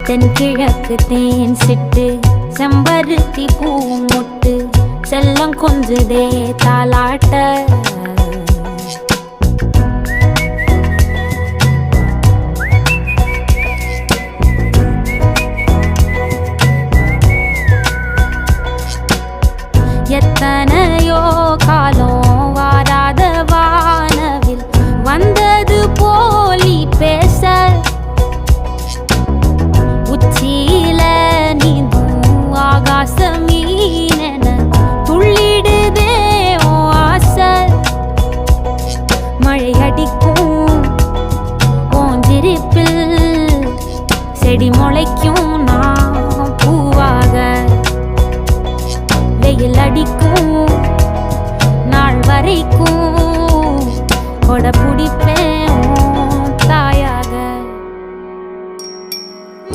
தென்கிழக்கு தேன் சிட்டு செம்பருத்தி பூ முட்டு செல்லம் கொஞ்சுதே தாலாட்ட எத்தனையோ காலம் வாராத வானவில் வந்தது போலி பேச உச்சியில நீந்தும் ஆகாச மீனென துள்ளிடுதே ஓ ஆசை மழை அடிக்கும் ஓஞ்சிருப்பில் செடி முளைக்கும் நான் பூவாக வெயில் அடிக்கும் நாள் வரைக்கும் கொடை பிடிப்பேன்